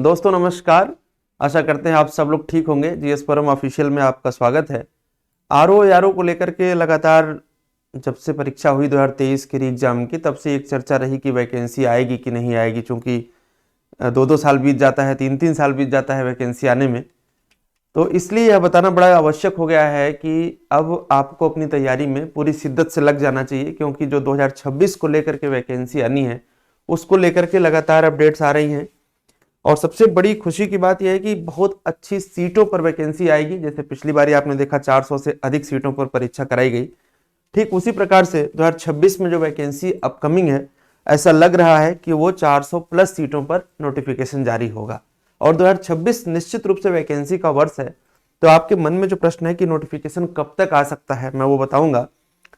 दोस्तों नमस्कार। आशा करते हैं आप सब लोग ठीक होंगे। जीएस परम ऑफिशियल में आपका स्वागत है। आरओ यारो को लेकर के लगातार जब से परीक्षा हुई 2023 के एग्जाम की, तब से एक चर्चा रही कि वैकेंसी आएगी कि नहीं आएगी, क्योंकि 2-2 साल बीत जाता है, 3-3 साल बीत जाता है वैकेंसी आने में। तो इसलिए यह बताना बड़ा आवश्यक हो गया है कि अब आपको अपनी तैयारी में पूरी शिद्दत से लग जाना चाहिए, क्योंकि जो 2026 को लेकर के वैकेंसी आनी है उसको लेकर के लगातार अपडेट्स आ रही हैं। और सबसे बड़ी खुशी की बात यह है कि बहुत अच्छी सीटों पर वैकेंसी आएगी। जैसे पिछली बारी आपने देखा 400 से अधिक सीटों पर परीक्षा कराई गई, ठीक उसी प्रकार से 2026 में जो वैकेंसी अपकमिंग है, ऐसा लग रहा है कि वो 400 प्लस सीटों पर नोटिफिकेशन जारी होगा। और 2026 निश्चित रूप से वैकेंसी का वर्ष है। तो आपके मन में जो प्रश्न है कि नोटिफिकेशन कब तक आ सकता है, मैं वो बताऊंगा।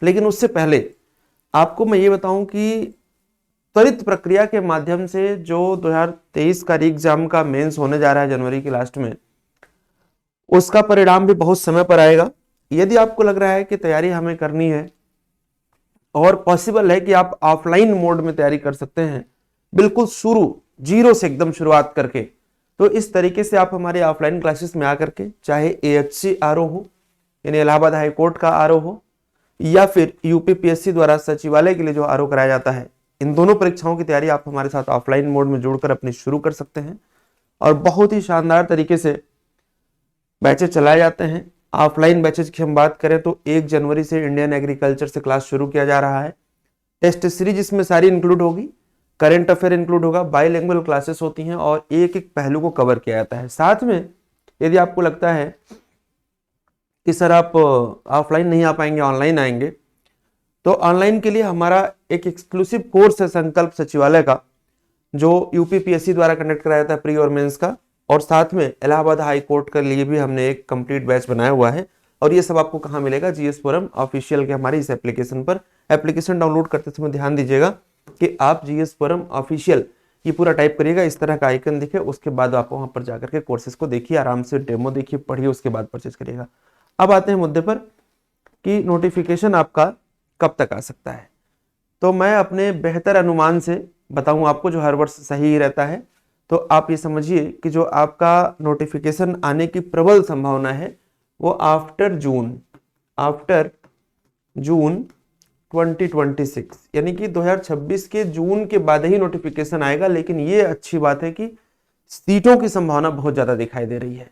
लेकिन उससे पहले आपको मैं ये बताऊं कि त्वरित प्रक्रिया के माध्यम से जो 2023 का री एग्जाम का मेंस होने जा रहा है जनवरी के लास्ट में, उसका परिणाम भी बहुत समय पर आएगा। यदि आपको लग रहा है कि तैयारी हमें करनी है और पॉसिबल है कि आप ऑफलाइन मोड में तैयारी कर सकते हैं, बिल्कुल शुरू जीरो से एकदम शुरुआत करके, तो इस तरीके से आप हमारे ऑफलाइन क्लासेस में आकर के, चाहे एएचसी आरओ हो यानी इलाहाबाद हाई कोर्ट का आरओ हो, या फिर यूपीपीएससी द्वारा सचिवालय के लिए जो आरओ कराया जाता है, इन दोनों परीक्षाओं की तैयारी आप हमारे साथ ऑफलाइन मोड में जुड़कर अपनी शुरू कर सकते हैं। और बहुत ही शानदार तरीके से बैचेज चलाए जाते हैं। ऑफलाइन बैचेज की हम बात करें तो 1 जनवरी से इंडियन एग्रीकल्चर से क्लास शुरू किया जा रहा है। टेस्ट सीरीज इसमें सारी इंक्लूड होगी, करंट अफेयर इंक्लूड होगा, बाईलिंगुअल क्लासेस होती हैं और एक एक पहलू को कवर किया जाता है। साथ में यदि आपको लगता है कि सर आप ऑफलाइन नहीं आ पाएंगे, ऑनलाइन आएंगे, तो ऑनलाइन के लिए हमारा एक एक्सक्लूसिव कोर्स है संकल्प सचिवालय का, जो यूपीपीएससी द्वारा कंडक्ट कराया जाता है प्री और मेंस का। और साथ में इलाहाबाद हाई कोर्ट के लिए भी हमने एक कंप्लीट बैच बनाया हुआ है। और ये सब आपको कहाँ मिलेगा? जीएस फोरम ऑफिशियल के हमारी इस एप्लीकेशन पर। एप्लीकेशन डाउनलोड करते समय ध्यान दीजिएगा कि आप जीएस फोरम ऑफिशियल ये पूरा टाइप करिएगा, इस तरह का आइकन दिखे, उसके बाद आप वहां पर जाकर के कोर्सेज को देखिए, आराम से डेमो देखिए, पढ़िए, उसके बाद परचेज करिएगा। अब आते हैं मुद्दे पर कि नोटिफिकेशन आपका कब तक आ सकता है। तो मैं अपने बेहतर अनुमान से बताऊं आपको, जो हर वर्ष सही ही रहता है। तो आप ये समझिए कि जो आपका नोटिफिकेशन आने की प्रबल संभावना है वो आफ्टर जून 2026 यानी कि 2026 के जून के बाद ही नोटिफिकेशन आएगा। लेकिन ये अच्छी बात है कि सीटों की संभावना बहुत ज्यादा दिखाई दे रही है।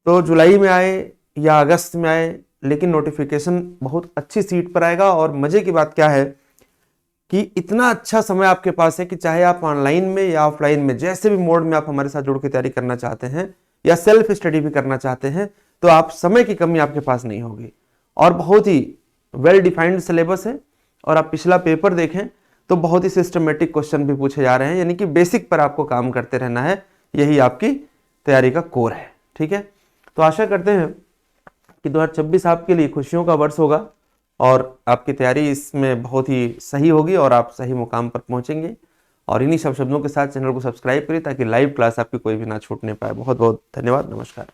तो जुलाई में आए या अगस्त में आए, लेकिन नोटिफिकेशन बहुत अच्छी सीट पर आएगा। और मजे की बात क्या है कि इतना अच्छा समय आपके पास है कि चाहे आप ऑनलाइन में या ऑफलाइन में, जैसे भी मोड में आप हमारे साथ जुड़ के तैयारी करना चाहते हैं या सेल्फ स्टडी भी करना चाहते हैं, तो आप समय की कमी आपके पास नहीं होगी। और बहुत ही वेल डिफाइंड सिलेबस है। और आप पिछला पेपर देखें तो बहुत ही सिस्टमेटिक क्वेश्चन भी पूछे जा रहे हैं, यानी कि बेसिक पर आपको काम करते रहना है। यही आपकी तैयारी का कोर है। ठीक है, तो आशा करते हैं कि 2026 आपके लिए खुशियों का वर्ष होगा और आपकी तैयारी इसमें बहुत ही सही होगी और आप सही मुकाम पर पहुंचेंगे। और इन्हीं सब शब्दों के साथ चैनल को सब्सक्राइब करिए ताकि लाइव क्लास आपकी कोई भी ना छूटने पाए। बहुत बहुत धन्यवाद। नमस्कार।